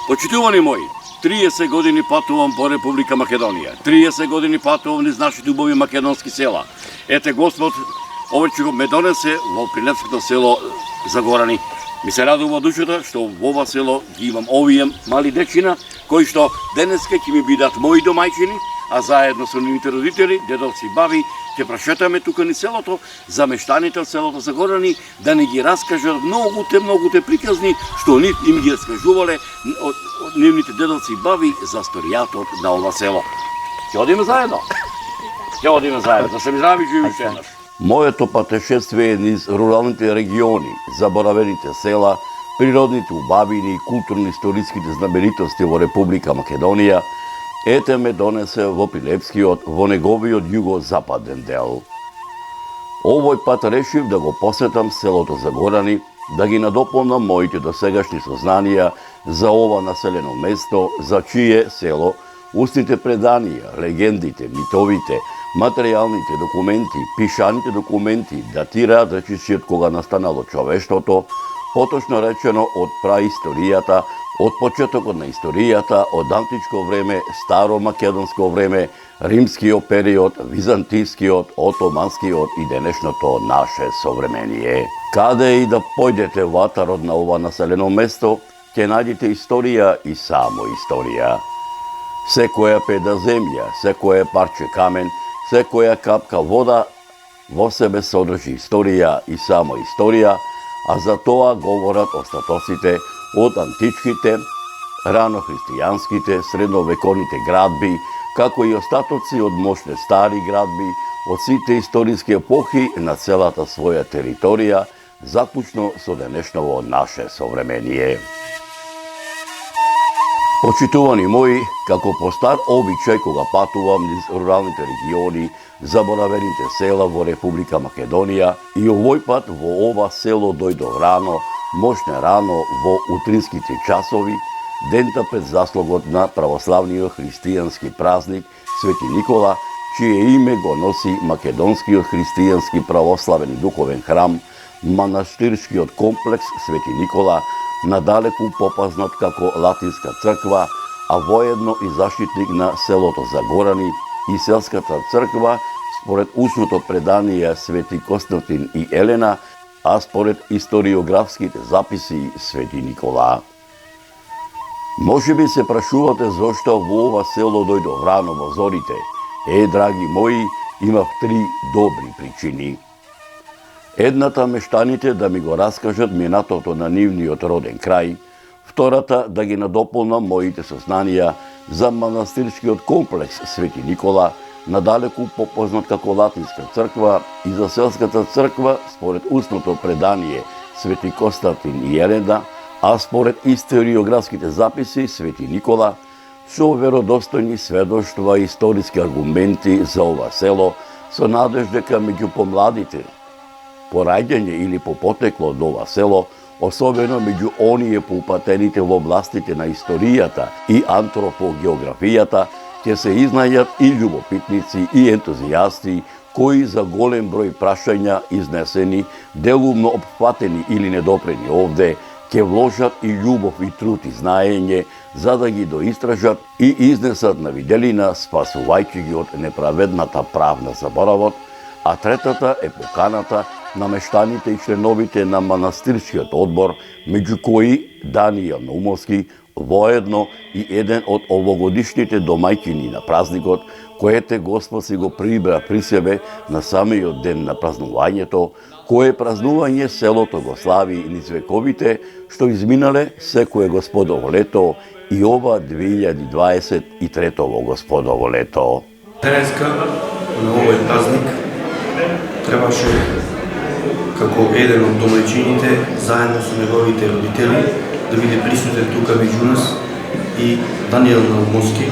Почитувани мои, 30 години патувам по Република Македонија. 30 години патувам низ нашите убави македонски села. Ете Господ, овечко ме донесе во Прилепското село Загорани. Ми се радува душата што во ова село ги имам овие мали дечина, кои што денеска ќе ми бидат мои домајчини, а заедно со нивните родители, дедовци и баби, ќе прошетаме тука ни селото, за мештаните од селото Загорани, да ни ги раскажат многуте приказни, што им ги раскажувале од нивните дедовци и баби за историјатот на ова село. Ќе одиме заедно? Ќе одиме заедно, да се ми здрави живи уште еднаш. Моето патешествие низ руралните региони, заборавените села, природните убавини и културно-историските знаменитости во Република Македонија, ете ме донесе во Прилепскиот, во неговиот југо-западен дел. Овој пат решив да го посетам селото Загорани, да ги надополнам моите досегашни сознанија за ова населено место, за чие село устните преданија, легендите, митовите, материјалните документи, пишаните документи датираат речиси од кога настанало човештвото, поточно речено од праисторијата, од почетокот на историјата, од античко време, старо македонско време, римскиот период, византискиот, отоманскиот и денешното наше современие. Каде и да појдете во атарот на ова населено место, ќе најдете историја и само историја. Секоја педа земја, секоја парче камен, секоја капка вода во себе содржи историја и само историја, а за тоа говорат остатоците од античките, рано-христијанските, средновековните градби, како и остатоци од мощни стари градби, од сите историски епохи на целата своја територија, заклучно со денешново наше современие. Почитувани мои, како по стар обичај кога патувам низ руралните региони, заборавените села во Република Македонија, и овој пат во ова село дојдов рано, мощне рано во утринските часови, дента пред заслогот на православниот христијански празник Свети Никола, чие име го носи македонскиот христијански православен и духовен храм, манастирскиот комплекс Свети Никола, надалеку попознат како Латинска црква, а воедно и заштитник на селото Загорани и селската црква, според устното предание Свети Константин и Елена, а според историографските записи Свети Никола. Може би се прашувате зошто во ова село дојдов рано во зорите. Драги мои, имав 3 добри причини. Едната мештаните да ми го раскажат минатото на нивниот роден крај, втората да ги надополнам моите сознанија за манастирскиот комплекс Свети Никола, надалеку попознат како Латинска црква, и за селската црква според устното предание Свети Константин и Елена, а според историографските записи Свети Никола, со веродостојни сведоштва и историски аргументи за ова село, со надеж дека меѓу помладите по раѓање или по потекло од ова село, особено меѓу оние поупатените во областите на историјата и антропогеографијата, ќе се изнајдат и љубопитници и ентузијасти кои за голем број прашања изнесени, делумно опфатени или недопрени овде, ќе вложат и љубов и труд и знаење за да ги доистражат и изнесат на виделина, спасувајќи ги од неправедната правна заборавот, а третата е поканата на мештаните и членовите на манастирскиот одбор, меѓу кои Данијел Наумовски, воедно и еден од овогодишните домајќини на празникот, коете Господ си го прибра при себе на самиот ден на празнувањето, кое празнување селото го слави низ вековите, што изминале секое Господово лето и ова 2023 Господово лето. Денеска, на овој празник, требаше како еден од домајчините, заедно со неговите родители, да биде присутен тука меѓу нас и Данијел Наумовски,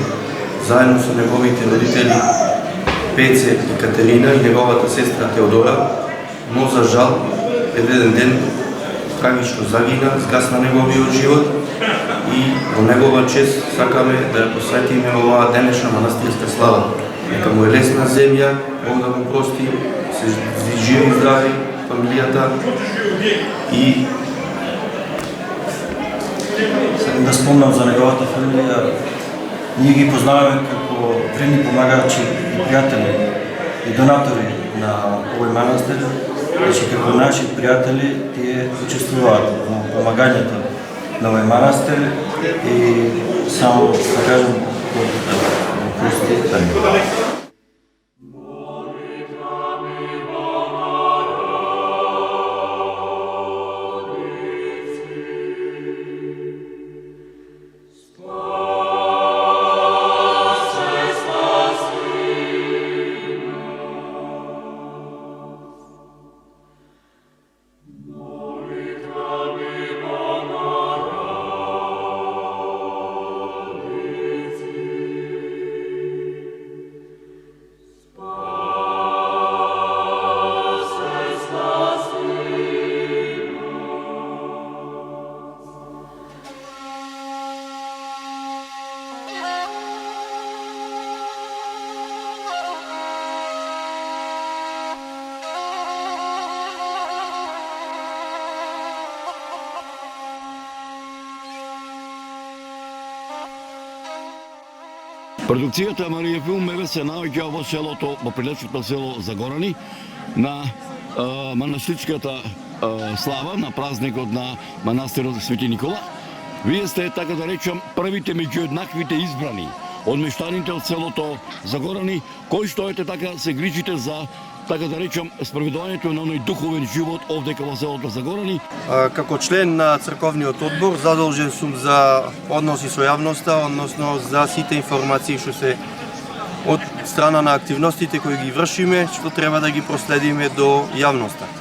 заедно со неговите родители Пеце и Катерина и неговата сестра Теодора, но за жал, еден ден трагично загина, згасна неговиот живот и во негова чест сакаме да ја посветиме оваа денешна манастирска слава. Нека му е лесна земја, Бог да му прости, се живи здрави фамилијата и спомнам за неговата фамилија. Ние ги познаваме како вредни помагачи и пријатели и донатори на овој манастир. Значи, како наши пријатели, тие учествуваат во помагањето на овој манастир и само да кажам Продукцијата Марија Филм МВ се наоѓа во селото, во прилечното село Загорани, на манастирската слава, на празникот на манастирот Свети Никола. Вие сте, така да речам, првите меѓу еднаквите избрани од мештаните од селото Загорани, кои што така се грижите за, така да речам, спроведувањето на оној духовен живот овдека во селото Загорани. Како член на црковниот одбор задолжен сум за односи со јавноста, односно за сите информации што се од страна на активностите кои ги вршиме, што треба да ги проследиме до јавноста.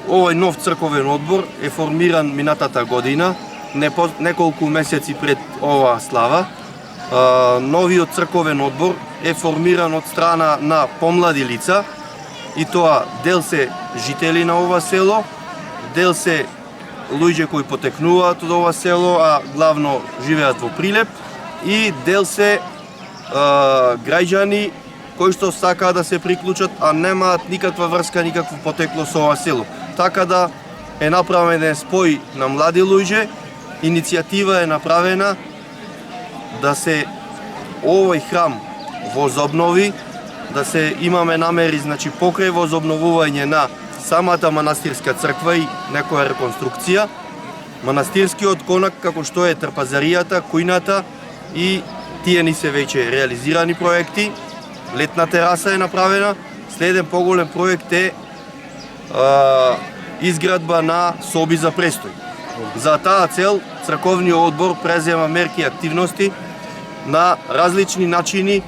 Овој нов црковен одбор е формиран минатата година, неколку месеци пред оваа слава. Новиот црковен одбор е формиран од страна на помлади лица, и тоа дел се жители на ова село, дел се луѓе кои потекнуваат од ова село, а главно живеат во Прилеп, и дел се граѓани кои што сакаат да се приклучат, а немаат никаква врска, никакво потекло со ова село. Така да е направен еден спој на млади луѓе, иницијатива е направена да се овој храм возобнови, да се имаме намери, значи покрај возобновување на самата манастирска црква и некоја реконструкција, манастирскиот конак како што е трпазаријата, кујната и тие ни се веќе реализирани проекти. Летна тераса е направена, следен поголем проект е изградба на соби за престој. За таа цел црковниот одбор презема мерки и активности на различни начини,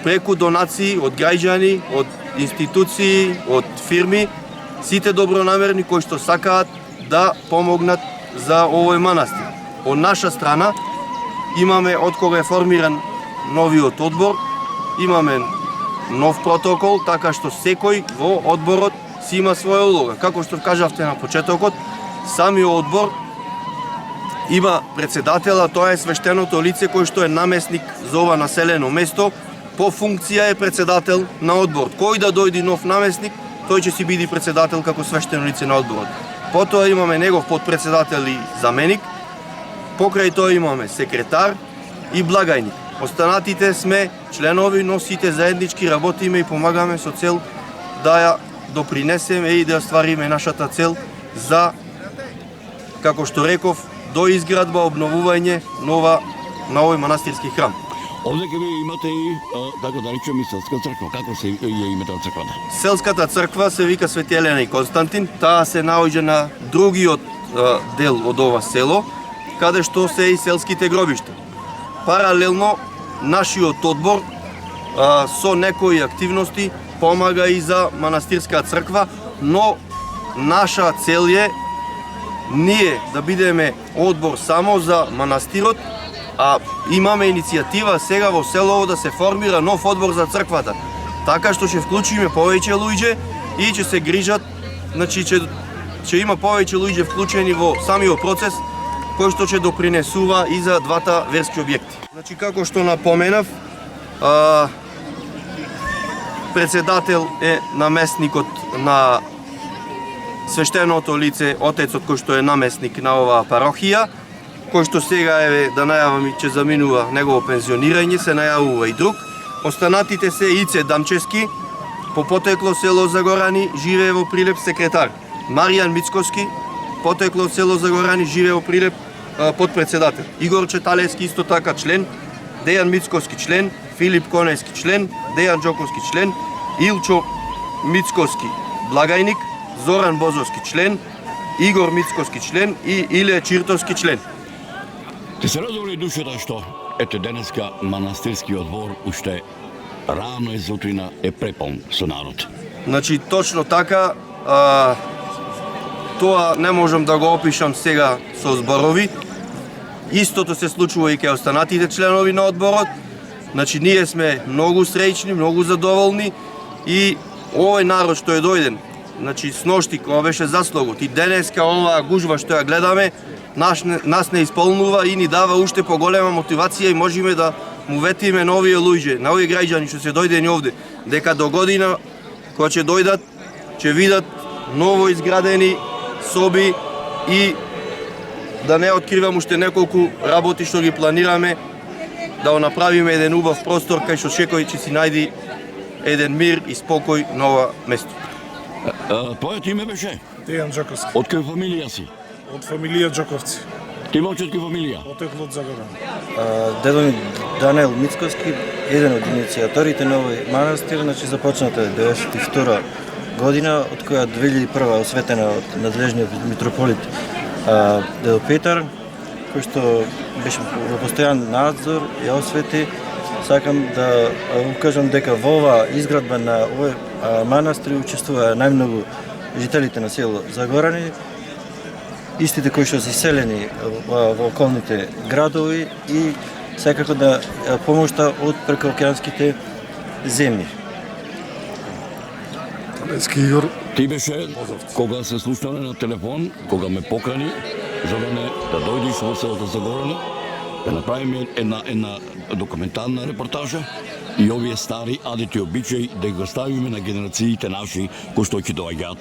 преку донации од граѓани, од институции, од фирми, сите добронамерни кои што сакаат да помогнат за овој манастир. Од наша страна имаме, откога е формиран новиот одбор, имаме нов протокол, така што секој во одборот си има своја улога. Како што кажавте на почетокот, самиот одбор има председател, а тоа е свештеното лице кој што е намесник за ова населено место, по функција е председател на одбор. Кој да дојде нов намесник, тој ќе си биде председател како свештено лице на одборот. Потоа имаме негов подпредседател и заменик, покрај тоа имаме секретар и благајник. Останатите сме членови, но сите заеднички работиме и помагаме со цел да ја допринесеме и да ствариме нашата цел за, како што реков, до изградба, обновување на овој манастирски храм. Овдека вие имате и, така да речем, и селска црква. Како се ја имате од црквата? Селската црква се вика Свети Елена и Константин. Таа се наоѓа на другиот дел од ова село, каде што се и селските гробишта. Паралелно, нашиот одбор со некои активности помага и за манастирска црква, но наша цел е ние да бидеме одбор само за манастирот, а имаме иницијатива сега во селово да се формира нов одбор за црквата. Така што ќе вклучиме повеќе луѓе и ќе се грижат, значи ќе има повеќе луѓе вклучени во самиот процес, кој што ќе допринесува и за двата верски објекти. Значи, како што напоменав, председател е наместникот на свештеното лице, отецот кој што е наместник на оваа парохија, кој што сега еве да најавам и ќе заминува негово пензионирање, се најавува и друг. Останатите се Ице Дамчевски, по потекло село Загорани, живее во Прилеп, секретар. Маријан Мицковски, потекло село Загорани, живее во Прилеп, подпредседател. Игор Четалевски исто така член, Дејан Мицковски член, Филип Конески член, Дејан Джоковски член, Илчо Мицковски благајник, Зоран Бозовски член, Игор Мицковски член и Иле Чиртовски член. Ти се радовали душата што ете денеска манастирскиот двор уште рано зутрина е препон со народ. Значи точно така, тоа не можам да го опишам сега со зборови. Истото се случува и кај останатите членови на одборот. Значи ние сме многу среќни, многу задоволни и овој народ што е дојден, значи сношти кога беше заслогот и денеска оваа гужва што ја гледаме, нас не исполнува и ни дава уште поголема мотивација и можеме да му ветиме на овие луѓе, на овие граѓани што се дојдени овде, дека до година кога ќе дојдат, ќе видат ново изградени соби и да не откривам уште неколку работи што ги планираме, да го направиме еден убав простор кај што секој ќе си најди еден мир и спокој на ова место. Твоето име беше? Дејан Джоковски. Од која фамилија си? Од фамилија Джоковци. Ти момче од која фамилија? Потекло од Загоран. Дедо ми Даниел Мицковски, еден од иницијаторите на овој манастир, значи започната 92 година, од која 2001 осветена од надлежниот митрополит Дедо Петар, кој што беше во постојан надзор, ја освети. Сакам да укажам дека во ова изградба на овој манастир учествува најмногу жителите на село Загорани, истите кои што се иселени во околните градови и секако да помошта од прекоокеанските земји. Талески Игор. Ти беше кога се слушнале на телефон, кога ме покани за да дојдеш во селото Загорани, да направиме една документална репортажа и овие стари адити обичаи да ги оставиме на генерациите наши кои што ќе доаѓаат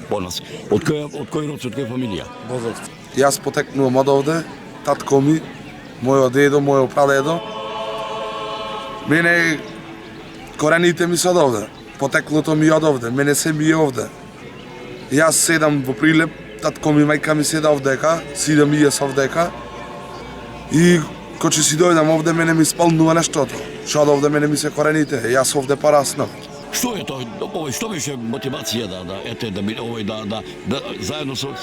по нас. Од кој род, од која фамилија? Бозовци. Јас потекнувам од овде, татко ми, мојот дедо, мојот прадедо. Мене корените ми се од овде, потеклото ми од овде, мене се ми е овде. Јас седам во Прилеп, татко ми, мајка ми седа овдека, сидам и јас овдека. И кога ќе си дојдам овде, мене ми исполнува нештото. Што од овде мене ми се корените, јас овде пораснав. Што е тоа? Што беше мотивација да заедно со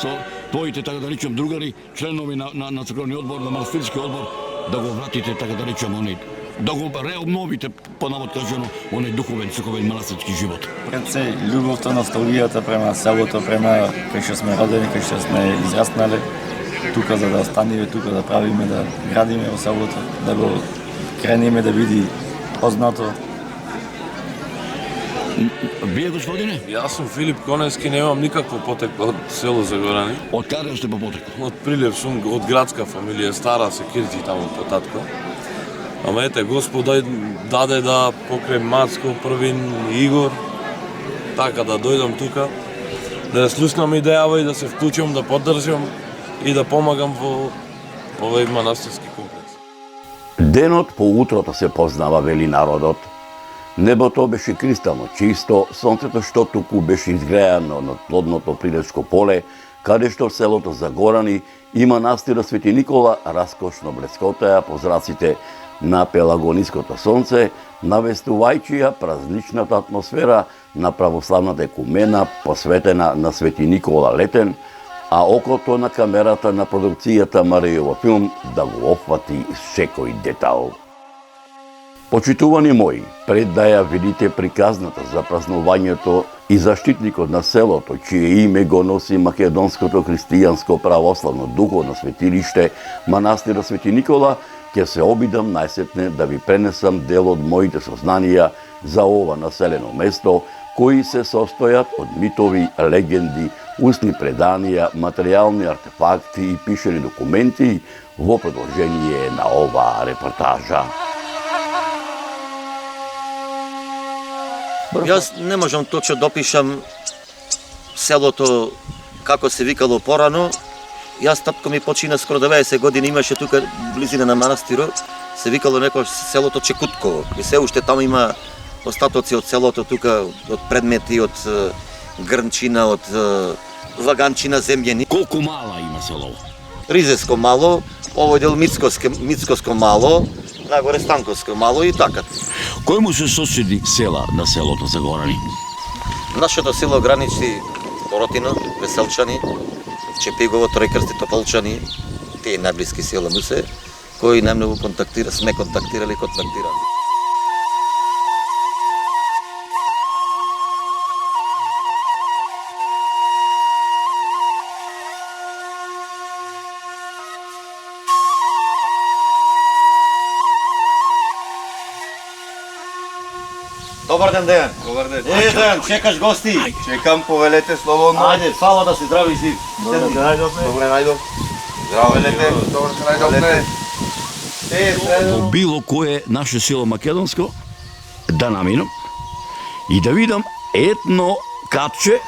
твоите, така да речем, другари, членови на црковниот одбор, на манастирски одбор, да го вратите, така да речем, да го реобновите, понавод кажано, оној духовен, црковен манастирски живот? Пред се, љубовта, носталгијата према селото, према кај што сме родени, кај што сме израснале, тука за да останеме, тука да правиме, да градиме во селото, да го кренеме да биде познато. Вие, господине? Јас сум Филип Конески, немам никакво потекло од село Загорани. Од каде сте по потекло? Од Прилеп сум, од градска фамилија, стара се Кирти таму по татко. Ама ете, Господ даде да покрај Мацко, Првин, Игор, така да дојдам тука, да слушнам идејава и да се вклучам, да поддржам и да помагам во овој манастирски комплекс. Денот по утрото се познава, вели народот. Небото беше кристално чисто, сонцето што туку беше изгреано на плодното Прилепско поле, каде што селото Загорани и манастирот Свети Никола раскошно блескотеа по зраците на пелагониското сонце, навестувајќи ја празничната атмосфера на православната екумена посветена на Свети Никола Летен, а окото на камерата на продукцијата Маријово филм да го опфати секој детал. Почитувани мои, пред да ја видите приказната за празнувањето и заштитникот на селото, чие име го носи Македонското христијанско православно духовно светилиште, манастирот Свети Никола, ќе се обидам најсетне да ви пренесам дел од моите сознанија за ова населено место, кои се состојат од митови, легенди, устни преданија, материјални артефакти и пишени документи во продолжение на оваа репортажа. Јас не можам точно да опишам селото како се викало порано јас татко ми почина скоро 90 години, имаше тука близина на манастирот, се викало некој селото Чекутково. И се уште таму има остатоци од селото тука, од предмети, од грнчина, од ваганчина земјени. Колку мала има село? Ризеско мало, овој дел Мицкоско мало, нагоре Станковско мало и така. Кој му се соседи села на селото Загорани? Нашето село граничи Коротино, Веселчани, Чепигово, Тројкрсти, Тополчани, тие најблиски села му се, кои најмногу сме контактирали. Добар ден, Дејан. Добар ден. Дејан, чекаш гости. Чекам, повелете слободно. Ајде, фала да си здрави си. Добре најдов. Здраво велете. Добре најдовме. Во било кое наше село македонско да наминам и да видам етно катче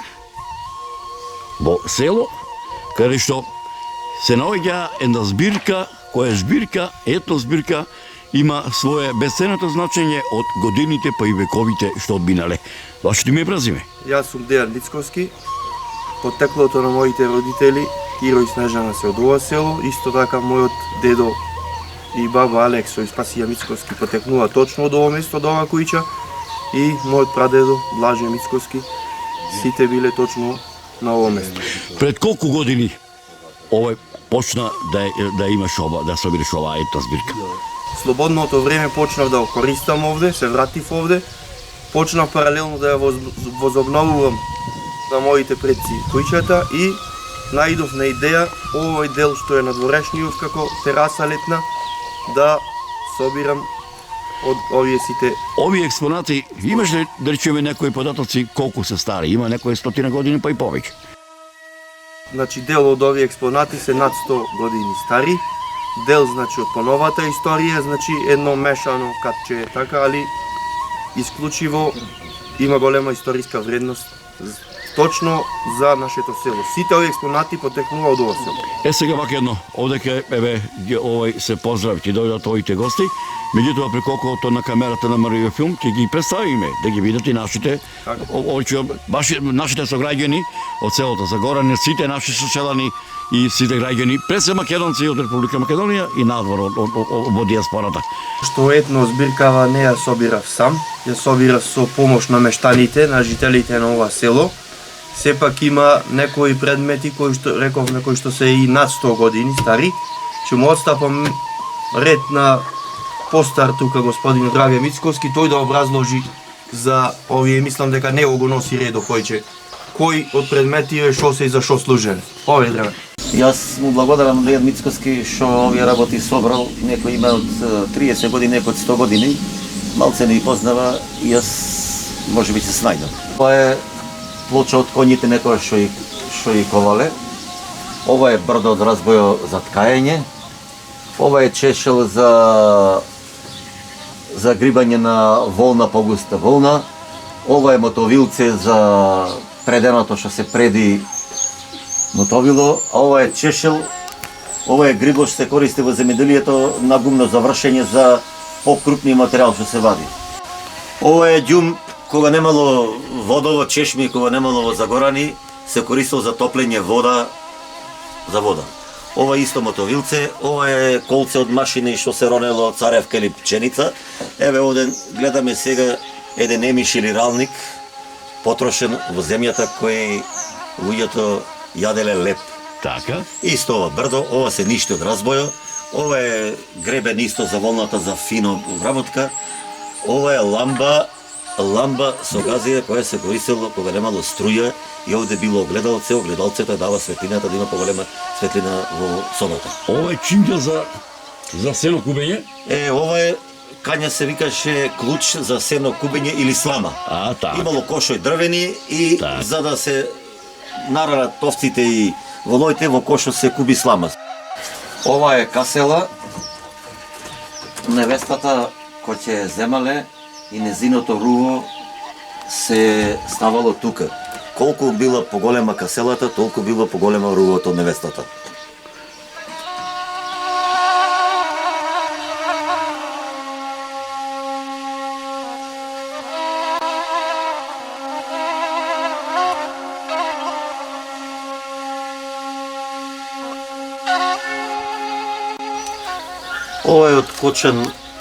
во село каде што се наоѓа една збирка, која збирка, етно збирка, има свое бесценето значење од годините па и вековите што одминале. Вашето име и презиме? Јас сум Дејан Мицкоски. Потеклото на моите родители Киро и Снежана се од ова село, исто така мојот дедо и баба Алексо и Спасија Мицкоски потекнува точно од ова место, од ова кујча, и мојот прадедо Блаже Мицкоски, сите биле точно на ова место. Пред колку години овој почна да имаш да собираш оваа етна збирка? Слободното време почнав да го користам овде, се вратив овде, почнав паралелно да ја возобновувам на моите предци кујчата и наидов на идеја овој дел што е на дворешниот како тераса летна да собирам од овие сите. Овие експонати, имаш ли да речеме некои податоци колку се стари? Има некои 100 години па и повеќе. Значи дел од овие експонати се над 100 години стари. Дел значи од поновата историја, значи едно мешано катче е така, али исклучиво има голема историска вредност точно за нашето село. Сите овие експонати потекнува од ова село. Сега вака едно, овдека овој се поздрави, ќе дојдат овите гости, меѓутоа преколку на камерата на МРЮ филм ќе ги представиме, да ги видат и нашите нашите сограѓани од селото Загорани, сите наши соселани и сите граѓани, пред се македонци од Република Македонија и надвор од диаспората. Што етно збиркава не ја собирав сам, ја собирав со помош на мештаните, на жителите на ова село. Сепак има некои предмети кои што рековме кои што се и над 100 години стари. Ќе му отстапам ред на постар тука господин Дравје Мицковски, тој да образложи за овие, мислам дека не го носи редо кој од предмети што се и за што служеле. Овие Дравје. Јас му благодарам Дејан Мицкоски што овие работи собрал, некој има од 30 години, некој од 100 години, малце не познава и јас можеби се снајдам. Ова е плоча од коњите некоја што и ковале. Ова е брдо од разбојо за ткаење. Ова е чешел за грибање на волна по густа волна. Ова е мотовилце за преденото што се преди мотовило, а ова е чешел, ова е грибо што се користи во земјоделието нагумно за вршење за покрупни материјал што се вади. Ова е ѓум кога немало водово чешми, кога немало во Загорани, се користил за топлење вода за вода. Ова е исто мотовилце, ова е колце од машини што се ронело царевка или пченица. Еве овде гледаме сега еден емиш или ралник потрошен во земјата кој луѓето јаделе леп. Така. Исто ова брдо, ова се ниште од разбојо, ова е гребен исто за волната за фино вработка, ова е ламба со газија која се користело кога немало струја и овде било огледалце, огледалцето дава светлината да има поголема светлина во собата. Ова е чинџа за сено кубење? Ова е кања се викаше клуч за сено кубење или слама. Така. Имало кошој дрвени и за да се наранат овците и волоите во кошо се куби слама. Ова е касела. Невестата кој ќе земале и незиното руво се ставало тука. Колку била поголема каселата, толку било поголема рувото од невестата. Ова е од Кочан,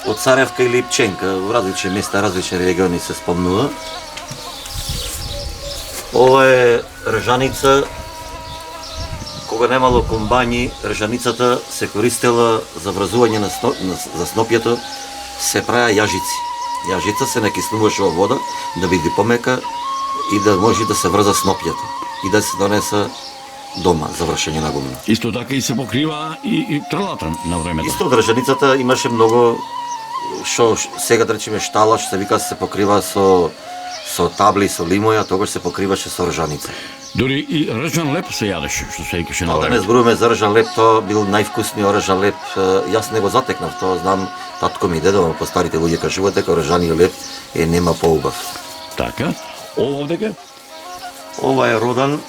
од Царевка или Пченка, во различни места, различни региони се спомнува. Ова е ржаница, кога немало комбањи, ржаницата се користела за вразување за снопјето, се правеа јажици. Јажица се накиснуваше во вода да биде помека и да може да се врза снопјето и да се донеса дома за вршење на гумна. Исто така и се покрива и тралата на времето. Исто од ржаницата имаше многу што сега да речеме штала, што се вика се покрива со табли, со лимоја, тогаш се покриваше со ржаница. Дури и ржан леп се јадеше, што се викаше на Да не времето. зборуваме за ржан леп, тоа бил највкусниот ржан леп. Јас не го затекнав, тоа знам татко ми и дедо, но по старите луѓе кажуваат дека ржаниот леп нема поубав. Така, ова овдека? Ова е родан,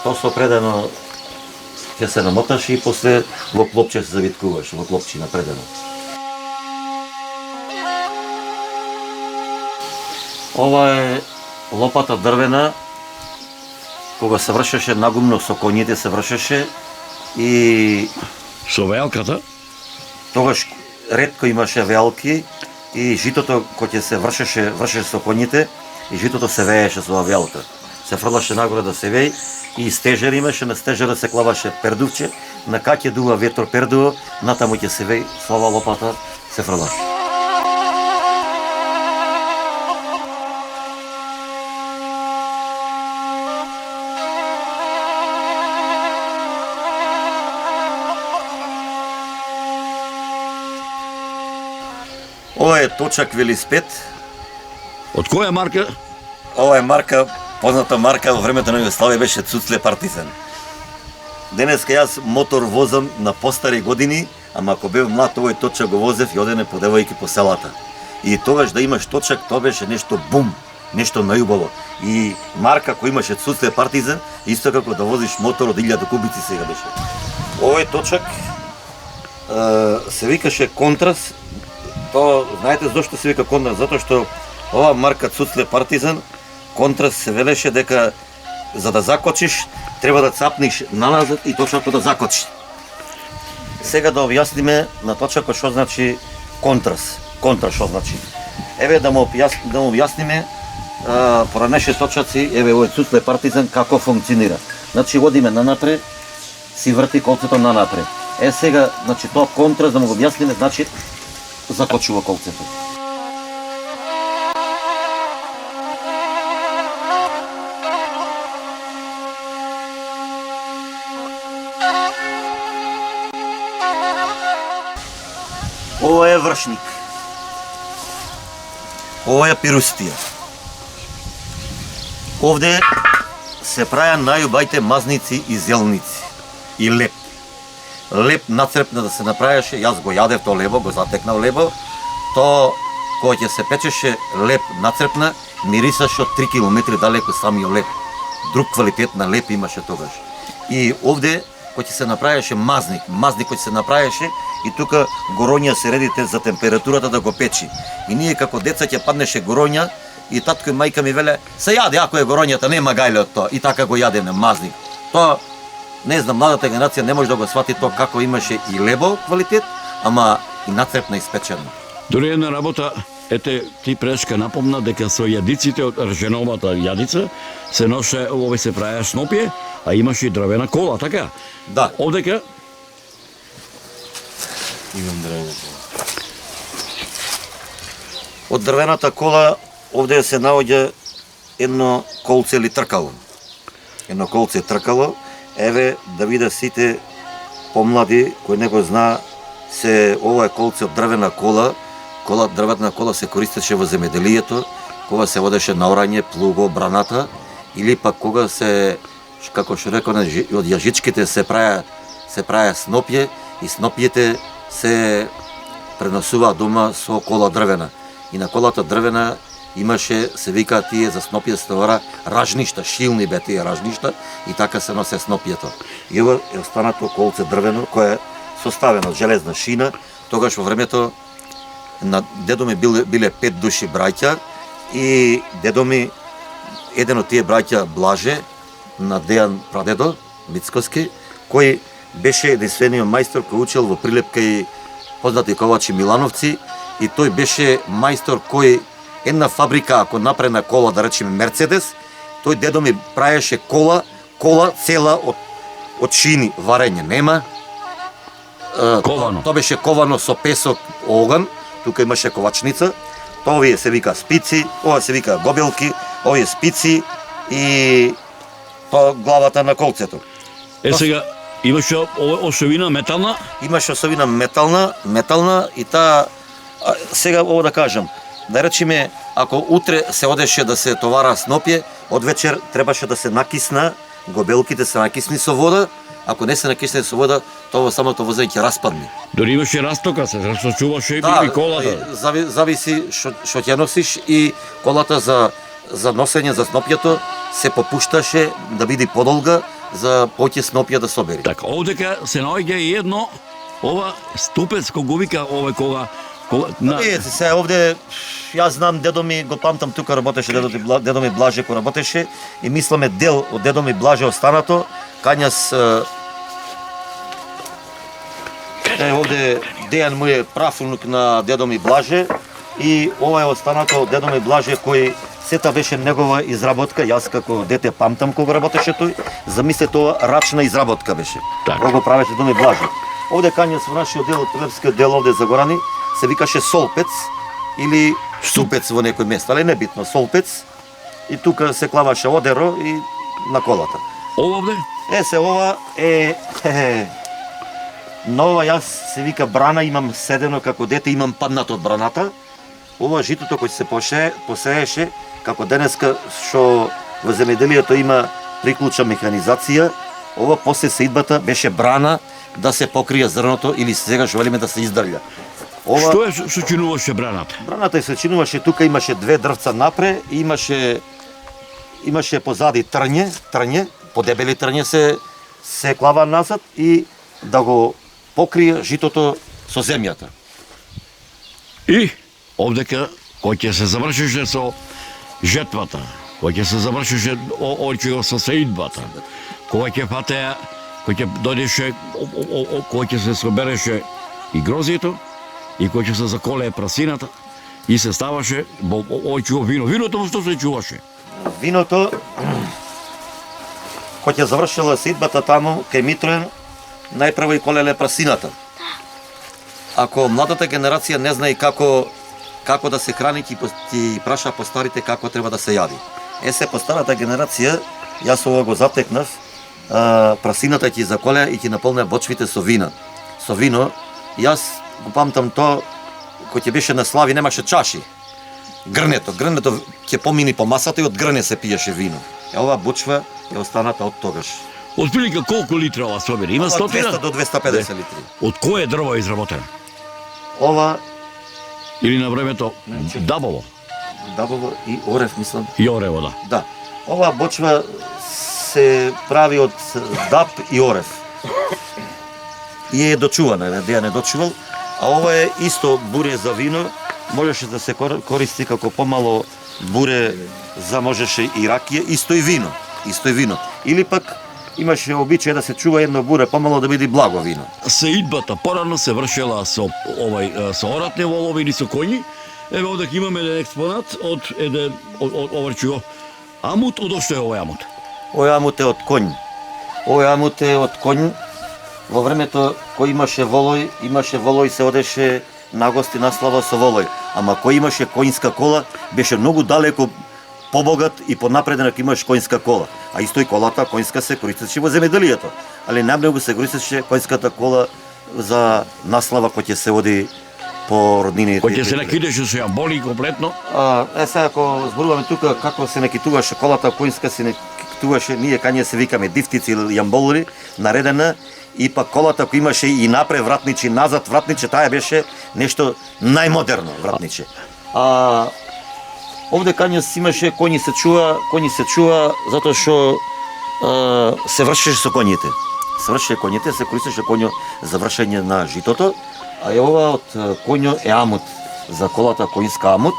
тоа со предено ќе се намоташ и после во клопче се завиткуваш, во клопчина предено. Ова е лопата дрвена, кога се вршеше нагумно со коњите се вршеше и Со велката? тогаш ретко имаше велки и житото кога ќе се вршеше со коњите и житото се вееше со велка. Се фрлаше нагоре да се веи и стежер имаше, на стежера се клаваше пердувче, на каќе дува ветор пердуво, натаму ќе се веи со ова лопата се фрлаше. Ова е точак велосипед. Од која марка? Ова е марка, позната марка во времето на Југославија беше Цуцле Партизан. Денеска јас мотор возам на постари години, ама ако бев млад овој точак го возев и одене по девојки по селата. И тогаш да имаш точак, тоа беше нешто бум, нешто најубаво. И марка кој имаше Цуцле Партизан, исто како да возиш мотор од 1000 кубици сега беше. Овој точак се викаше Контрас. Тоа, знаете зошто се вика Контрас? Затоа што ова марка Цуцле Партизан, Контрас се велеше дека за да закочиш, треба да цапниш наназад и точако да закочиш. Сега да објасниме на точако што значи контрас. Контрас што значи. Еве да му објасниме пора наши точаци, еве овој Цуцле Партизан како функционира. Значи водиме нанапред, си врти колцето нанапред. Сега, значи тоа контрас да му го објасниме, значи закочува колцето. Ова е вршник. Ова е пирустија. Овде се праја најубавите мазници и зелници и леп. Леп нацрепна да се направеше, јас го јадев тоа лебо, го затекнав лебо. Тоа кога ќе се печеше леп нацрепна, мирисаше од 3 километри далеко самиот леп. Друг квалитет на леп имаше тогаш. И овде кој ќе се направеше мазник кој ќе се направеше и тука гороња се редите за температурата да го печи. И ние како деца ќе паднеше гороња и татко и мајка ми веле, се јаде ако е гороњата, нема гајле од тоа. И така го јадеме мазник. Тоа не знам, младата генерација не може да го свати тоа како имаше и лебо квалитет, ама и нацрепна испечена. Дори една работа, ете, ти прешка напомна дека со јадиците од рженовата јадица се ноше, овој се праја снопје, а имаше и дрвена кола, така? Да. Овдека Имам дрвена кола. Од дрвената кола овде се наоѓа едно колце или тркало. Едно колце тркало. Еве да видат сите помлади кои не го знаа, ова е колце од дрвена кола. Дрвена кола се користеше во земеделието, кога се водеше на орање, плуго, браната, или пак кога се, како што реков, од јажичките се праја снопје и снопјите се преносува дома со кола дрвена. И на колата дрвена имаше, се вика тие за снопје се товара ражништа, шилни бе тие ражништа и така се носе снопјето. И ова е останато колце дрвено кое е составено од железна шина. Тогаш во времето на дедо ми биле 5 души браќа и дедо ми, еден од тие браќа Блаже, на Дејан прадедо Мицкоски, кој беше единствениот мајстор кој учел во прилепка и познати ковачи Милановци, и тој беше мајстор кој една фабрика, ако направи кола, да речеме Мерцедес, тој дедо ми правеше кола цела од шини, варење нема. Ковано. Тоа беше ковано со песок, оган, тука имаше ковачница. Тоа овие се вика спици, ова се вика гобелки, овие спици и тоа главата на колцето. Сега имаше осовина метална? Имаше осовина метална и таа сега ово да кажам, да речеме, ако утре се одеше да се товара снопје, од вечер требаше да се накисна, гобелките се накисни со вода, ако не се накисне со вода, тоа самото возење ќе распадне. Дори имаше растока, се чуваше и колата. Зависи што ќе носиш и колата за носење за снопјето се попушташе да биде подолга за поќе снопја да собери. Така, овдека се наоѓа и едно, ова ступец, кога вика овој кога Видите се овде, јас знам, дедо ми го памтам, тука работеше дедо ми Блаже кој работеше и мисламе дел од дедо ми Блаже останато, кањас овде Дејан му е правнук на дедо ми Блаже и ова е останато од дедо ми Блаже кој сета беше негова изработка, јас како дете памтам кога работеше тој, замислете ова рачна изработка беше. Кога го правеше дедо ми Блаже. Овде кањас во нашиот дел, плебскиот дел овде за Горани, се викаше солпец или ступец во некој место, але небитно, солпец. И тука се клаваше одеро и на колата. Ова овде? Ова е нова, јас се вика брана, имам седено како дете, имам паднато од браната. Ова житото кој се посееше, како денеска што во земјоделието има приклуча механизација, ова после сеидбата беше брана да се покрие зрното или сега што велиме да се издрља. Што е се чинуваше браната? Браната се чинуваше, тука имаше две дрвца напре, имаше позади трње, подебели трње се клава назад и да го покрие житото со земјата. И овдека кој ќе се завршише со жетвата, кој ќе се завршише очиго со сеидбата, кој ќе фатеа, кој ќе дојдеше, кој ќе се собереше и грозито, и кој ќе се заколее прасината и се ставаше очиго вино. Виното во што се чуваше? Виното, кој ќе завршила сеидбата таму, кај Митроен, најпрво и колеле прасината. Ако младата генерација не знае како да се храни, ти праша по старите како треба да се јади. Се по старата генерација, јас ова го затекнав, прасината ќе заколе и ќе наполне бочвите со вина. Со вино, јас го памтам тоа, кој ќе беше на слави, немаше чаши. Грнето ќе помини по масата и од грне се пиеше вино. Ова бочва е останата од тогаш. Отприлика колку литра ова собери? Има 100 до 250 литри. Од кое дрво е изработен? Ова или на времето дабово? Дабово и орев, мислам. И орево, да. Да. Ова бочва се прави од даб и орев. И е дочувана, Дејан е дочувал, а ова е исто буре за вино, можеше да се користи како помало буре за можеше и ракија, исто и вино. Или пак имаше обичај да се чува едно буре помало да биде благо вино. Сеидбата порано се вршела со оратни волови или со коњи. Еве овде имаме еден експонат од оврчиго амут. Од што е овој амут? Овој амут е од коњ. Овој амут е од коњ. Во времето кој имаше волој се одеше на гости на слава со волој. Ама кој имаше коњска кола беше многу далеко побогат и понапреден ако имаш коњска кола. А исто и колата коњска се користеше во земјоделието. Али најмногу се користеше коњската кола за наслава кој ќе се оди по роднините. Кој ќе се накидеше со јамболи комплетно? Сега ако зборуваме тука како се накитуваше колата коњска, се накитуваше, ние кање се викаме дифтици или јамболи, наредена, и пак колата кој имаше и напред вратниче, назад вратниче, таа беше нешто најмодерно вратниче. Овде кање имаше коњи се чува затоа што се вршеше со коњите. Се користеше коњо за вршење на житото, а е ова од коњо е амут, за колата коњска амут,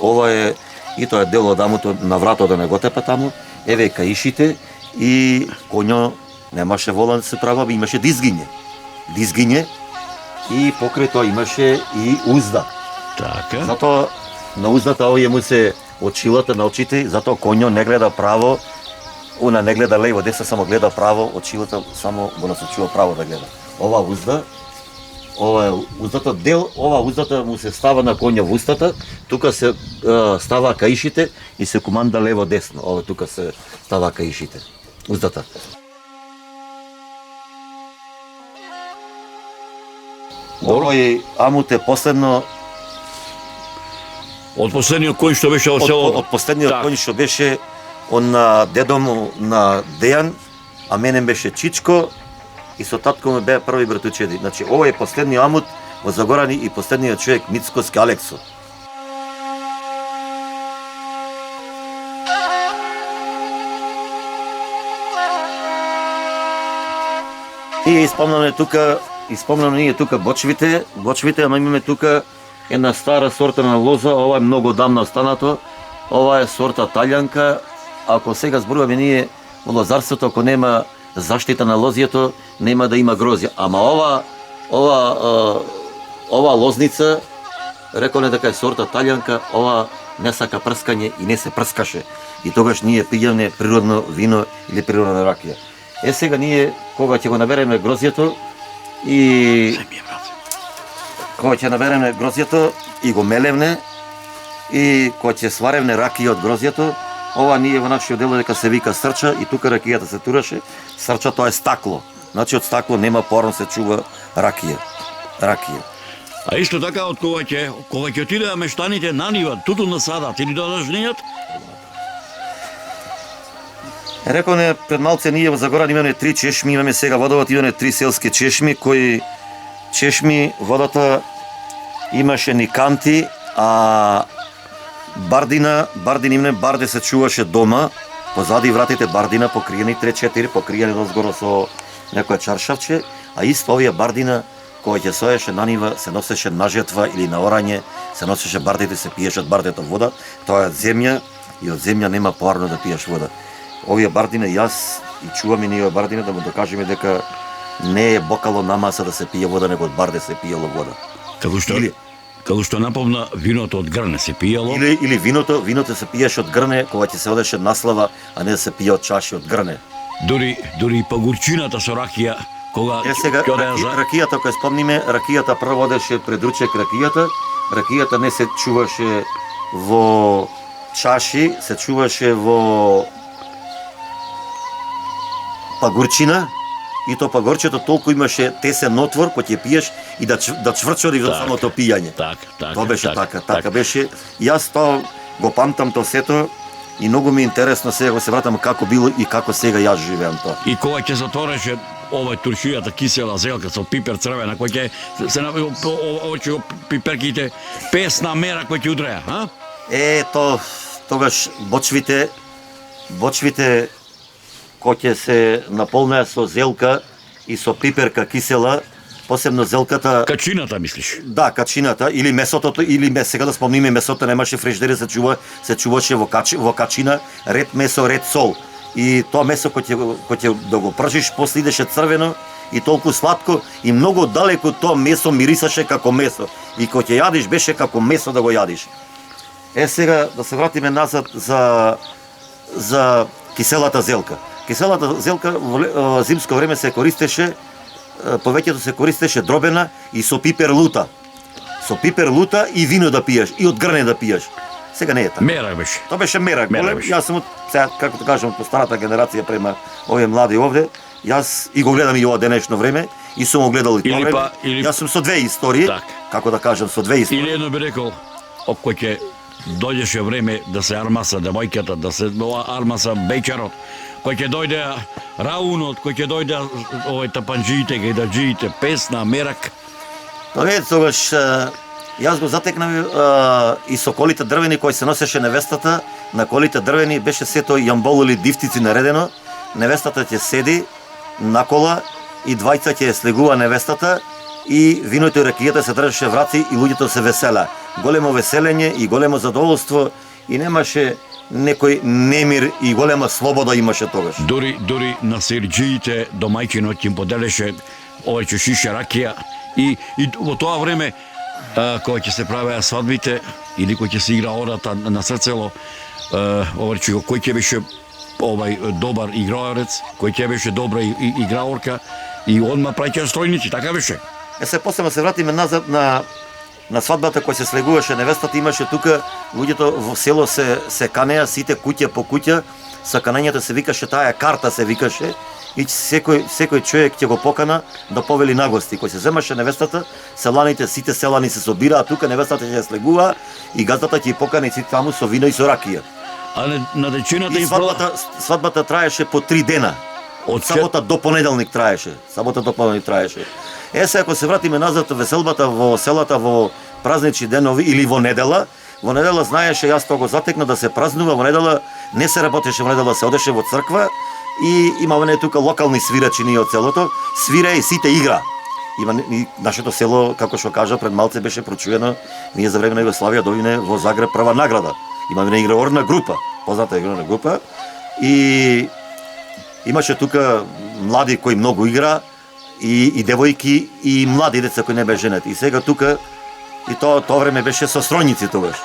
ова е и тоа е дел од амутот на вратот да не го тепа таму, еве каишите и коњо немаше волан да се права, имаше да изгине. да изгине и покрај тоа имаше и узда. Така. Затоа на уздата овие му се очилата на очите, затоа коњо не гледа право, она не гледа лево, десно, само гледа право, очилата само го насочува право да гледа. Ова узда, ова е уздата дел, ова уздата му се става на коња во устата, тука се става каишите и се команда лево десно. Ова тука се става каишите. Уздата. Овој амут е последно Од последниот кој што беше во селото. од последниот Так. коњ што беше на дедо му на Дејан, а мене беше Чичко и со татко му беа први братучеди. Значи овој е последниот амут во Загорани и последниот човек Мицкоски Алексо. И испомнаме ние тука бочвите, ама имаме тука една стара сорта на лоза, ова е многу давно останато, ова е сорта Талјанка. Ако сега зборуваме ние во лозарството, ако нема заштита на лозјето, нема да има грозја. Ама ова лозница, реколе дека е сорта Талјанка, ова не сака прскање и не се прскаше. И тогаш ние пијаме природно вино или природна ракија. Сега ние, кога ќе го набереме грозјето и го мелевне и кога ќе сваревне ракија од грозјето, ова ние во нашиот дел дека се вика срча и тука ракијата се тураше. Срча тоа е стакло. Значи од стакло нема порно се чува ракија. А исто така од кога ќе отидеа мештаните на нива, туту на сада, ти ни додаш нијат? Рековме пред малце ние во Загоран имаме 3 чешми, имаме сега водовод, имаме 3 селски чешми, кои чешми водата имаше ни канти, а бардина имаме, барде се чуваше дома, позади вратите бардина покриени 3-4 покриени дозгоро со некое чаршавче, а исто овие бардина кој ќе соеше на нива се носеше на жетва или на орање, се носеше бардите, се пиеше од бардето вода, тоа е земја и од земја нема поарно да пиеш вода. Овие бардина јас и чуваме ние овие бардина да му докажеме дека не е бокало на маса да се пие вода, него од барде се пиело вода. Како што напомна, виното од грне се пиело. Или виното се пиеше од грне кога ќе се одеше на слава, а не да се пие од чаши од грне. Дури и пагурчината со ракија, кога сега ракијата која спомниме, ракијата прво одеше пред ручек ракијата не се чуваше во чаши, се чуваше во пагурчина, и то пагорчето толку имаше тесен отвор кој ќе пиеш и да чврчори во самото пијање. Тоа беше така беше. Јас тоа го памтам тоа сето и многу ми е интересно сега го се вратам како било и како сега јас живеам тоа. И кога ќе затвореше овој туршијата кисела зелка со пипер црвена, кој ќе се овој пиперките песна мера кој ќе удреа, а? Тогаш бочвите кој ќе се наполнеа со зелка и со пиперка кисела, посебно зелката... Качината, мислиш? Да, качината, или месото, сега да спомниме, месото немаше фриждери, се чуваше во качина, ред месо, ред сол. И тоа месо кој ќе да го пржиш, после идеше црвено и толку сладко и многу далеко тоа месо мирисаше како месо. И кој ќе јадиш беше како месо да го јадиш. Сега да се вратиме назад за киселата зелка. Киселата зелка во зимско време се користеше, повеќето се користеше дробена и со пипер лута. Со пипер лута и вино да пиеш, и од грне да пиеш. Сега не е така. Мерак беше. Тоа беше мерак. Јас сум сега, како да кажам, по старата генерација према овие млади овде. Јас и го гледам и ова денешно време, и сум го гледал и тоа време. Јас сум со две истории, како да кажам, со две истории. Или едно би рекол, кој ќе дојдеше време да се армаса девојката, да се армаса бејчарот, кој ќе дојде раунот, кој ќе дојде овој тапанџиите, гејдаџиите, песна, мерак. Тогаш јас го затекнав и со колите дрвени кои се носеше невестата, на колите дрвени беше сето јамбол или дифтици наредено, невестата ќе седи на кола и двајца ќе слегува невестата и виното и ракијата се држеше враци и луѓето се веселеа. Големо веселење и големо задоволство и немаше некој немир и голема слобода имаше тогаш. Дури на серџиите домајчинот им поделеше овој чешише ракија и во тоа време кога ќе се правеа свадбите или кога ќе се игра одата на срцело, овој кој ќе беше добар играорец, кој ќе беше добра играорка и одма праќа стројници, така беше. Се после да се вратиме назад на свадбата која се слегуваше невестата, имаше тука луѓето во село се канеа сите куќа по куќа, со канењето се викаше таа карта се викаше и секој човек ќе го покана да повели нагости. Кој се земаше невестата, сите селани се собираа тука, невестата ќе слегува и газдата ќе покани сите таму со вино и со ракија. А на дечината и свадбата траеше по 3 дена. Од сабота до понеделник траеше. Сега ако се вратиме назад веселбата во селата во празнични денови или во недела знаеше, јас тоа го затекна да се празнува во недела, не се работеше во недела, се одеше во црква и имаме тука локални свирачи ние од селото, свира и сите игра. И нашето село, како што кажа, пред малце беше прочуено, ние за време на Југославија довине во Загреб прва награда. Имаме играорна група, позната играорна група и имаше тука млади кои многу игра и девојки и млади деца кои не бе женати. И сега тука и тоа време беше со стројници тогаш.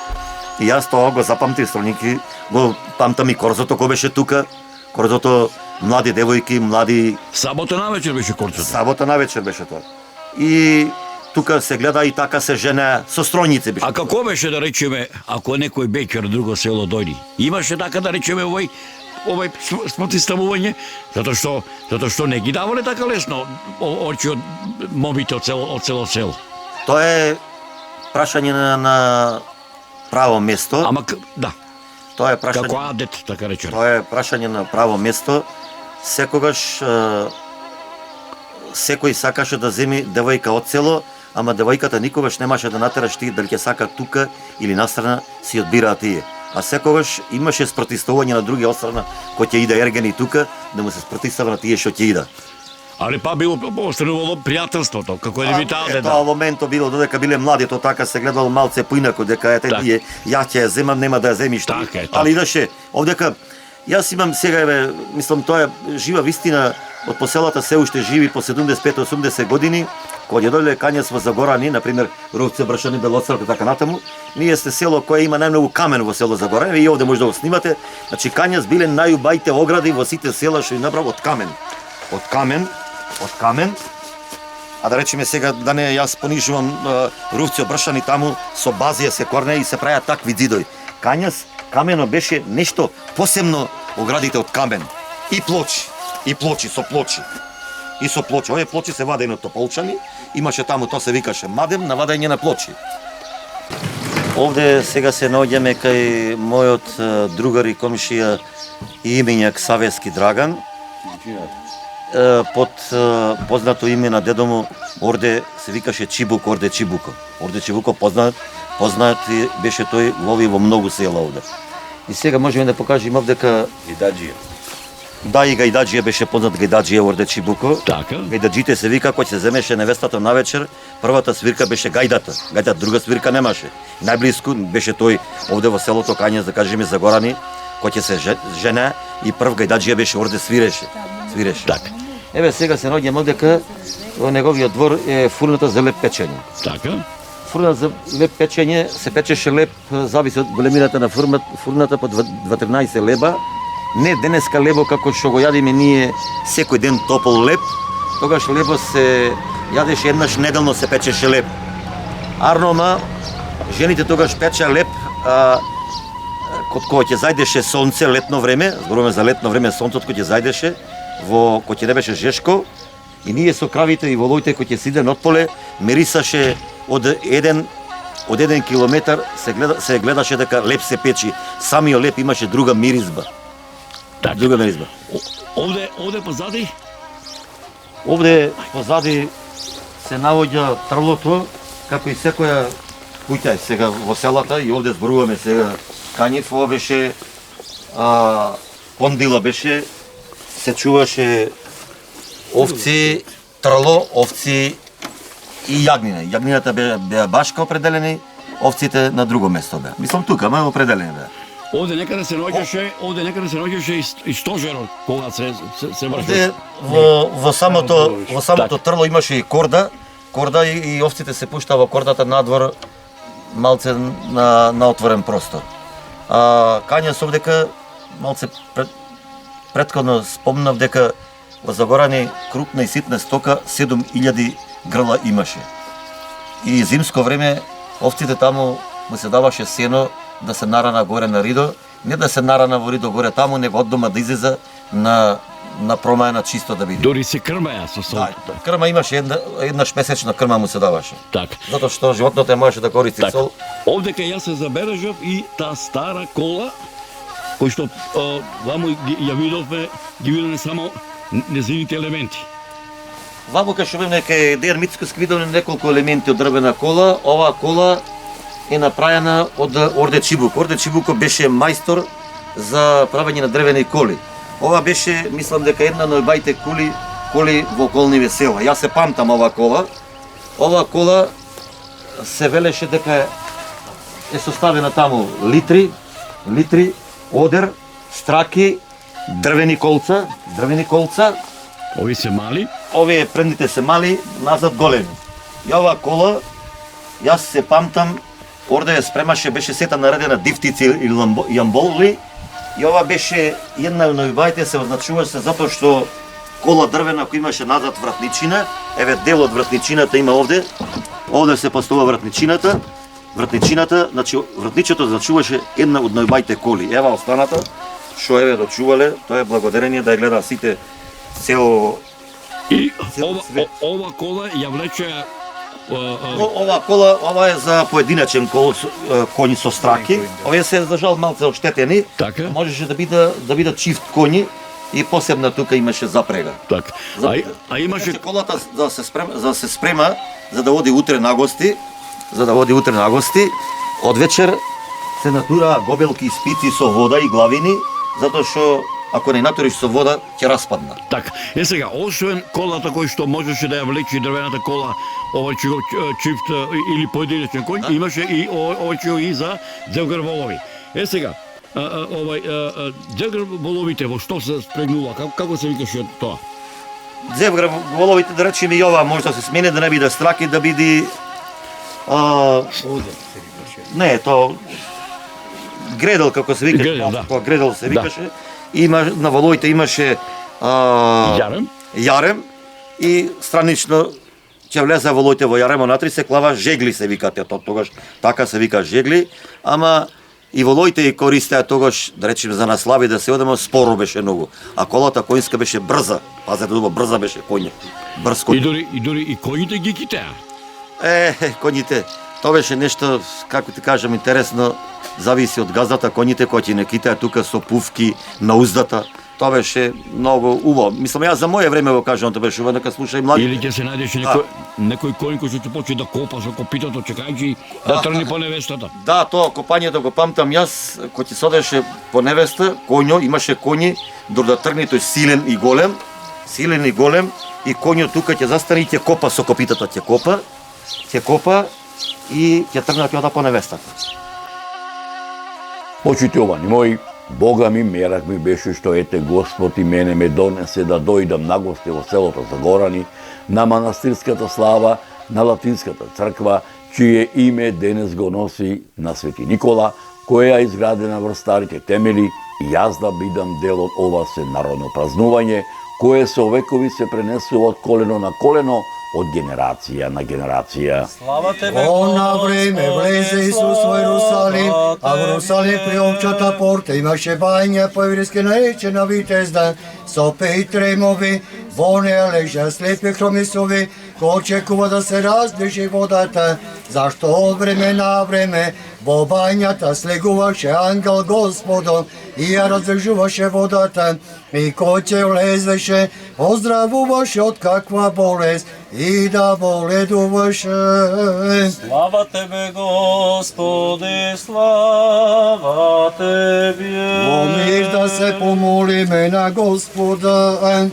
И јас тоа го запамтив стројници, го памтам и корзото кој беше тука. Корзото млади девојки, млади Сабота навечер беше корзото. Сабота навечер беше тоа. И тука се гледа и така се жене со стројници беше. А како беше да речеме ако некој бекер друго село дојди? Имаше така да речеме овој спротиставување, затоа што не ги давале така лесно очи од мобите од цело село. Тоа е прашање на право место. Ама да. Тоа е прашање. Како адет, така речено. Тоа е прашање на право место. Секогаш секој сакаше да земи девојка од село, ама девојката никогаш немаше да натераш ти дали ќе сака тука или настрана, си одбираа тие. А секогаш имаше спротивставување на други острана кој ќе иде ергени тука, да му се спротивстава на тие што ќе иде. Али било останувало пријателството, како е витаде. Тоа во моменто било додека биле млади, тоа така се гледало малце поинако, дека ете тие ја ќе ја земам, нема да ја земиш ти. Али идеше овдека јас имам сега мислам тоа е жива вистина од поселата се уште живи по 75-80 години. Кога ќе дојде Кањас во Загорани, на пример Ровце, Бршани, Белоцрква, така натаму, ние сте село кое има најмногу камен во село Загорани, и овде може да го снимате. Значи Кањас биле најубаите огради во сите села што ги направи од камен. Од камен. А да речеме сега да не јас понижувам Ровце, Бршани таму со базија се корне и се правеа такви ѕидови. Кањас камено беше нешто посебно оградите од камен. И плочи со плочи. Овие плочи се вадени од Тополчани, имаше таму, тоа се викаше мадем на вадење на плочи. Овде сега се наоѓаме кај мојот другар и комшија и имењак Савески Драган. Под познато име на дедо му Орде се викаше Чибуко, Орде Чибуко. Орде Чибуко познат беше тој, лови во многу села овде. И сега можеме да покажеме овдека Гайдаджија. Да, и Гајдаджија беше познат Гајдаджија Орде Чибуко. Така. Гајдаджите се вика кога се земеше невестата навечер, првата свирка беше гајдата. Гајдата друга свирка немаше. Најблиску беше тој овде во селото Кањас, да кажеме Загорани, кога ќе се жене и прв Гајдаджија беше Орде свиреше. Така. Еве сега се наоѓаме дека во неговиот двор е фурната за леп печење. Така. Фурната за леп печење, се печеше леп, зависи од големината на фурната по 12 леба. Не денеска лебо како што го јадиме ние секој ден топол леб, тогаш лебо се јадеше еднаш неделно, се печеше леб. Арнома жените тогаш печеа леб кога ќе зајдеше сонце летно време, зборуваме за летно време, сонцето кога ќе зајдеше кога ќе не беше жешко, и ние со кравите и волоите кога ќе сиде надполе, мирисаше од 1 километар се гледаше дека леб се печи. Самиот леб имаше друга миризба. Друга миризба. Овде позади? Овде позади се наоѓа трлото, како и секоја куќа сега во селата, и овде зборуваме сега Кањев, ова беше пондила беше, се чуваше овци, трло, овци и јагнина. Јагнината беа башка определени, овците на друго место беа. Мислам тука, ама определени беа. Овде некаде се наоѓаше и стожерот кога се Овде врши. во самото трло имаше и корда и овците се пушта во кордата надвор малце на отворен простор. Кања со дека малце претходно спомнав дека во Загорани крупна и ситна стока 7000 грла имаше. И зимско време овците таму му се даваше сено да се нарана горе на ридо, не да се нарана во ридо горе таму, него од дома да излезе на промајана чисто да биде. Дори се крмеа со солта. Крма имаше еднаш месечна крма му се даваше. Така. Затоа што животното можеше да користи сол. Овде кај јас се забележав и таа стара кола, кој што ваму ја видовме, ги видовме само незините елементи. Ваму кај што бевме кај Дејан Мицкоски видовме неколку елементи од дрвена кола. Оваа кола е направена од Орде Чибук. Орде Чибуко беше мајстор за правење на дрвени коли. Ова беше, мислам дека една од најбајте коли во околниве села. Јас се памтам оваа кола. Оваа кола се велеше дека е составена таму литри, одер, страки, дрвени колца. Ови се мали. Овие предните се мали, назад големи. И оваа кола, јас се памтам, орде ја спремаше, беше сета наредена дифтици или јамболи, и ова беше една од најбајте, се означуваше затоа што кола дрвена која имаше назад вратничина, еве дел од вратничината има овде се поставува вратничината, значи вратничето значуваше една од најбајте коли. Ева останата, што еве дочувале, тоа е благодарение да ја гледа сите цело. И ова кола ја влече Ова кола, ова е за поединачен коњ со страки. Овие се за жал малце оштетени. Така. Можеше да бидат чифт коњи и посебна тука имаше запрега. Така. А имаше колата за да се спрема за да оди утре на гости, од вечер се натураа гобелки и спици со вода и главини, затоа што ако не натуриш со вода, ќе распадна. така. Сега, освен колата кој што можеше да ја влече дрвената кола, овој чифт или поединечен коњ, имаше и овој и за дзелгар волови. Сега, дзелгар воловите во што се спрегнува? Како се викаше тоа? Дзелгар воловите, да речеме и ова може да се смене, да не биде страки, да биде не, тоа гредел како се викаше. Гредел се викаше. На воловите имаше јарем и странично ќе влезе воловите во јаремо натри се клава жегли се викате тогаш, така се вика жегли, ама и воловите и користеа тогаш, да речеме за наслави да се одеме, споро беше многу, а колата коњска беше брза, пазете добро, брза беше коње, брз коње. И дори и коњите ги китеа. Коњите, тоа беше нешто, како ти кажам, интересно. Зависи од газдата, коњите кои ќе не китаат тука со пувки на уздата. Тоа беше многу убаво. Мислам, јас за моје време го кажам, тоа беше убаво, нека слушај млади. Или ќе се најдеше некој коњ кој ќе почне да копа со копитото, чекајќи да трни по невестата. Да, тоа копањето го памтам јас, кој ќе се одеше по невеста, коњо, имаше коњи, дори да тргне тој силен и голем, и коњо тука ќе застане и ќе копа со копитото, ќе копа и ќе тргна ќе ода по невестата. Почитувани мои, Бога ми мерак ми беше што ете Господ и мене ме донесе да дојдам на гости во селото Загорани, на манастирската слава, на латинската црква, чие име денес го носи на Свети Никола, која е изградена врз старите темели, и јас да бидам дел од ова сенародно празнување, кое со векови се пренесува од колено на колено, од генерација на генерација. Она време влезе Исус во Иерусалим, а во Иерусалим при овчата порта имаше бања по еврејски наречена Витезда, со пет ремови, во неја лежа слепи хромисови, кој очекува да се разближи водата, зашто од време на време во бањата слегуваше ангел Господов и ја раздржуваше водата, и кој ќе влезеше, оздравуваше од каква болест и да боледуваше. Слава Тебе, Господи, слава Тебе. Во мир да се помолиме на Господа.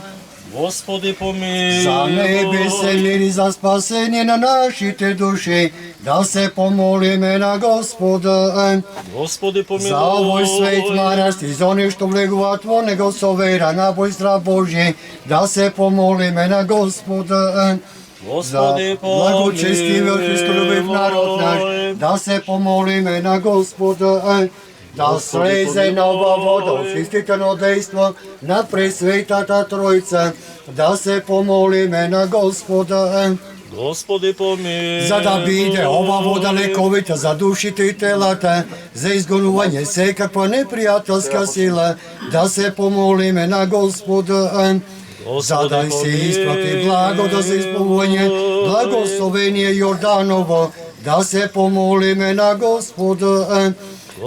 Господи помилуj. За небесе мир и за спасение на нашите души, да се помолиме на Господа. Господи помилуj. За овој свет мараст и за оне што влегуваат во него со вера на бојздрав Божје, да се помолиме на Господа. За Господи благочестивиот Христолюбив народ наш, да се помолиме на Господа. Да слезе нова вода, очистително действо на Пресветата Тројца, да се помолиме на Господа. Господи помилуй. За да биде ова вода лековита за душите и телата, за изгонување секаква непријателска сила, да се помолиме на Господа. За да се испрати благода за исполнување благословение Јорданово, да се помолиме на Господа.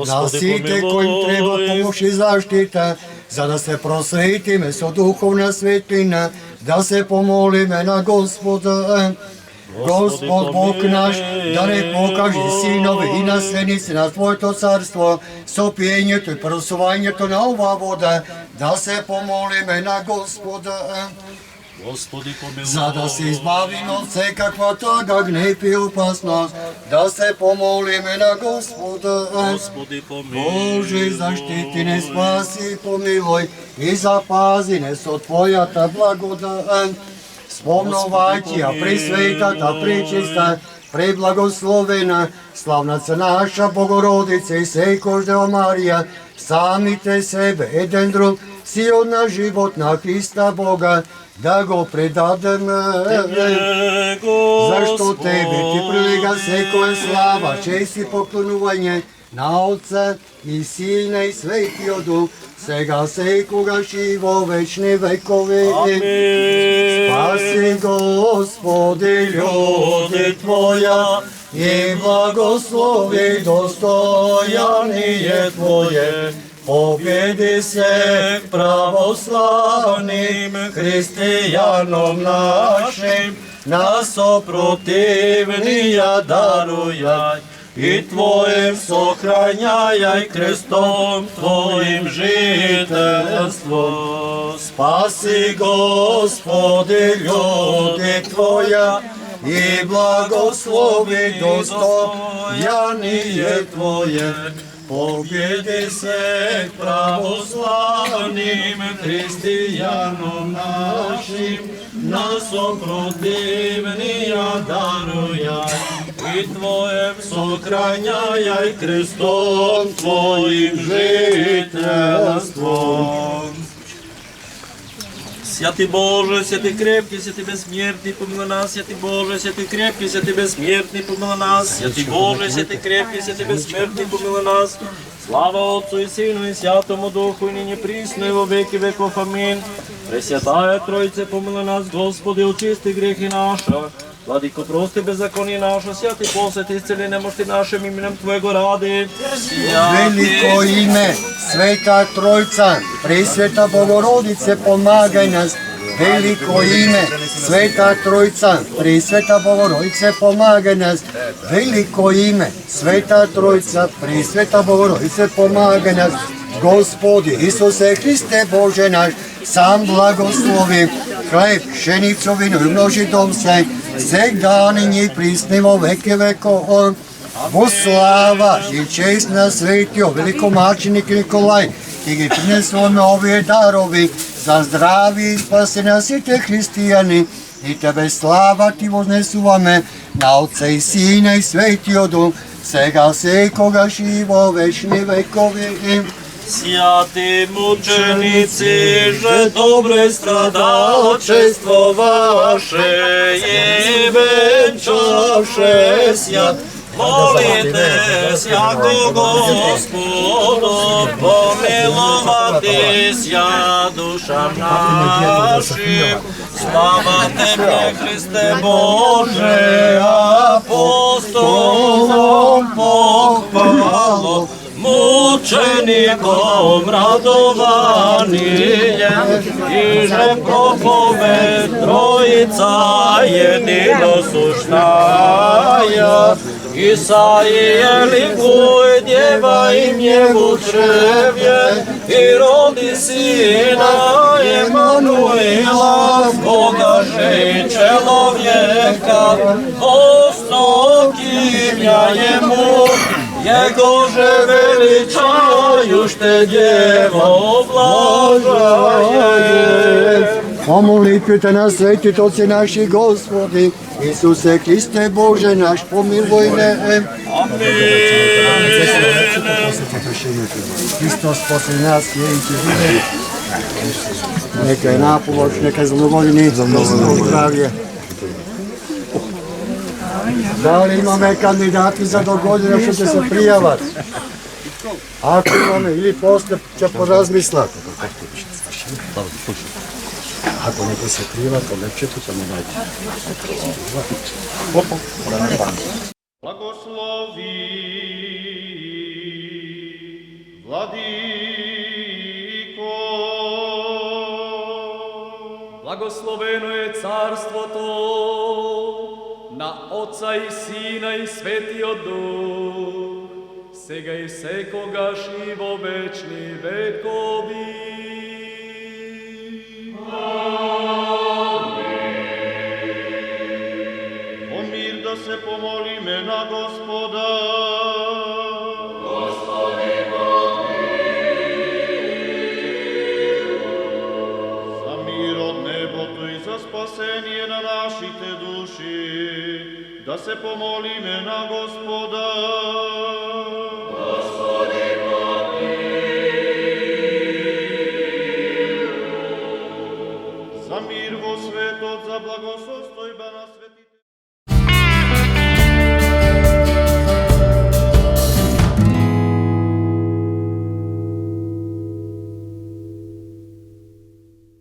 На сите кои им треба помош и заштита, за да се просветиме со духовна светлина, да се помолиме на Господа. Господ Бог наш, да не покаже синови и наследници на Твоето царство, со пиењето и просувањето на ова вода, да се помолиме на Господа. Господи помилуй. За да се избавиме од секаква тага, гнев и опасност, да се помолиме на Господа. Господи помилуй. Боже, заштити не, спаси и помилуј и запази не со Твојата благодат. Спомнувајќи ја пресветата, пречиста, преблагословена, славнаца наша Богородица и секој Дева Марија, самите себе еден друг, сил на живот на Христа Бога, да го предадеме. Зашто Тебе ти прилега секоја слава, чест и поклонување на Отца и Сина и Светиот Дух, сега секогаш и во вечни векови. Спаси, Господи, људи Твоја и благослови достојание Твое. Победи се православним христијаном нашим, на сопротивнија дарујај и Твоим сохрањајај крестом Твоим жителство. Спаси, Господи, људи Твоја и благослови достојание Твое. Победи се православним христијаном нашим, на сопротивнија дарујај и Твоем сохрањајај крестом Твоим жителством. Святи Боже, святи крепки, святи безсмертни, помилуй нас, святи Боже, святи крепки, святи безсмертни, помилуй нас, святи Боже, святи крепки, святи безсмертни, помилуй нас. Слава Отцу и Сину и Святому Духу, и нині присно и во веки веков. Амин. Пресвятая Троице, помилуй нас, Господи, очисти грехи наша. Владико, прости беззаконие наше, святи посети, исцели немощи нашим именем Твоего ради. Велико име, Света Тројца, Пресвета Богородице, помагај нас. Велико име, Света Тројца, Пресвета Богородице, помагај нас. Велико име, Света Тројца, Пресвета Богородице, помагај нас. Господи Исусе Христе Боже наш, сам благослови хлеб, пшеницу, вино и множи дом сей, сега нині и присни во веки веков. Во слава и чест на светиот великомаченик Николај, и ги принесуваме овие дарови за здрави и спасение на сите христијани. И Тебе слава Ти вознесуваме на Отца и Сина и Светиот Дух, сега секогаш и во вечни векови. Святи мучениci, že dobre stradalčestvo vaše i venčavše svят, molite svako Gospodu, pomilovati sja dušam našim. Slava Tebi, Hriste Bože, apostolom pohvalom, mučenikom radovanijem, i že propove Trojica jedino suštaja. Isaije likuj djeva im njegovu črevje, i rodi sina Emanuela, Dostokým ja jemu, jegože veličajuš te djevo blažaje. O molitвите на светите Отци наши Господи, Исусе Христе Боже наш, помилуй ме. Христос после нас вjerujte vide. Neka je napomoć, neka je za mnogo godini, zdravlje. Da li imаме kandidati za do godine što će se prijavati? Ako imаме ili posle će porazmislat. Ako neko se prijava, to lepšetu tamo dajte. Blagoslovi, Vladiko. Blagosloveno je carstvo to, na Oca i Sina i Svetio Duh, sega i sekogaš i vo večni vekovi. O mir da se pomolime na Gospoda. Gospodi za mir od nebotu i za spasenje na našite duši, da se pomolime na Gospoda. Gospodi za mir vo svetot, za blagosostojba na sveti